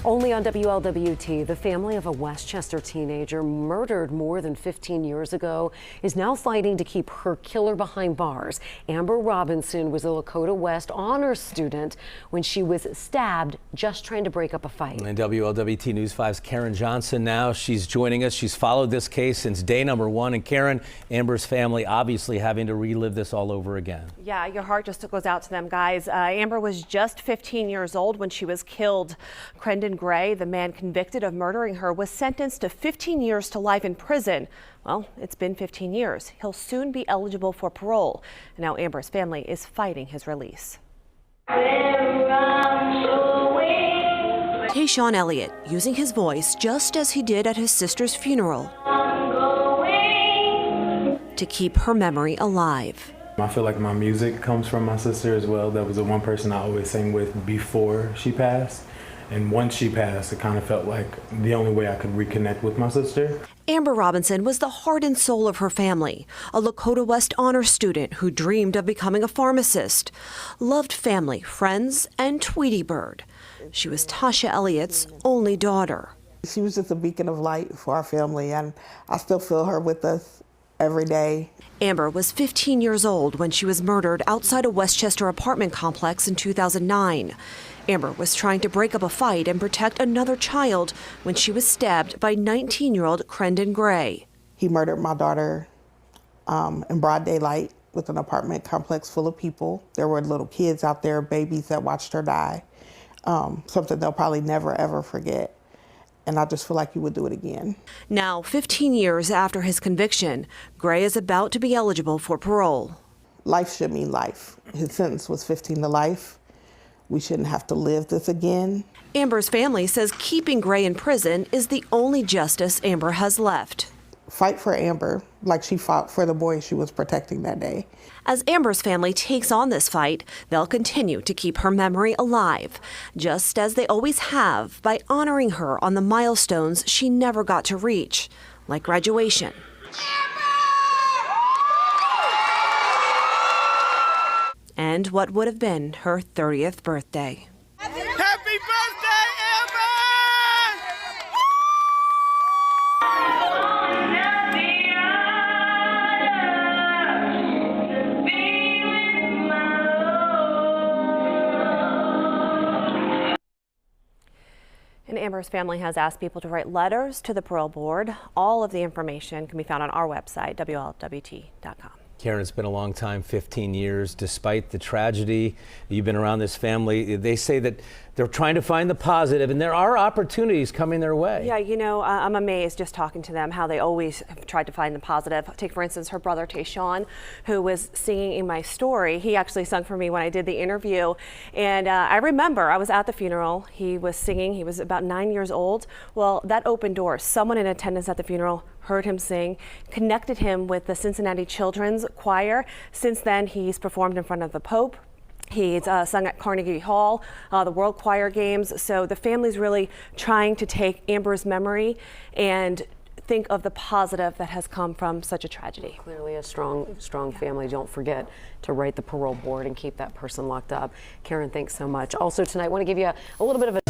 Only on WLWT, the family of a Westchester teenager murdered more than 15 years ago is now fighting to keep her killer behind bars. Amber Robinson was a Lakota West honors student when she was stabbed just trying to break up a fight. And WLWT News 5's Karen Johnson now. She's joining us. She's followed this case since day number one. And Karen, Amber's family obviously having to relive this all over again. Yeah, your heart just goes out to them, guys. Amber was just 15 years old when she was killed. Crendon Gray, the man convicted of murdering her, was sentenced to 15 years to life in prison. Well, it's been 15 years. He'll soon be eligible for parole. And now Amber's family is fighting his release. Tayshawn Elliott using his voice just as he did at his sister's funeral to keep her memory alive. I feel like my music comes from my sister as well. That was the one person I always sang with before she passed. And once she passed, it kind of felt like the only way I could reconnect with my sister. Amber Robinson was the heart and soul of her family, a Lakota West honors student who dreamed of becoming a pharmacist, loved family, friends, and Tweety Bird. She was Tasha Elliott's only daughter. She was just a beacon of light for our family, and I still feel her with us every day. Amber was 15 years old when she was murdered outside a Westchester apartment complex in 2009. Amber was trying to break up a fight and protect another child when she was stabbed by 19-year-old Crendon Gray. He murdered my daughter in broad daylight with an apartment complex full of people. There were little kids out there, babies that watched her die, something they'll probably never, ever forget. And I just feel like he would do it again. Now, 15 years after his conviction, Gray is about to be eligible for parole. Life should mean life. His sentence was 15 to life. We shouldn't have to live this again. Amber's family says keeping Gray in prison is the only justice Amber has left. Fight for Amber like she fought for the boy she was protecting that day. As Amber's family takes on this fight, they'll continue to keep her memory alive, just as they always have by honoring her on the milestones she never got to reach, like graduation. And what would have been her 30th birthday. Happy birthday, Amber! And Amber's family has asked people to write letters to the parole board. All of the information can be found on our website, WLWT.com. Karen, it's been a long time, 15 years. Despite the tragedy, you've been around this family. They say that they're trying to find the positive, and there are opportunities coming their way. Yeah, you know, I'm amazed just talking to them how they always have tried to find the positive. Take, for instance, her brother Tayshawn, who was singing in my story. He actually sung for me when I did the interview. And I remember I was at the funeral. He was singing. He was about 9 years old. Well, that opened doors. Someone in attendance at the funeral heard him sing, connected him with the Cincinnati Children's Choir. Since then, he's performed in front of the Pope. He's sung at Carnegie Hall, the World Choir Games. So the family's really trying to take Amber's memory and think of the positive that has come from such a tragedy. Clearly a strong family. Don't forget to write the parole board and keep that person locked up. Karen, thanks so much. Also tonight, I want to give you a little bit of a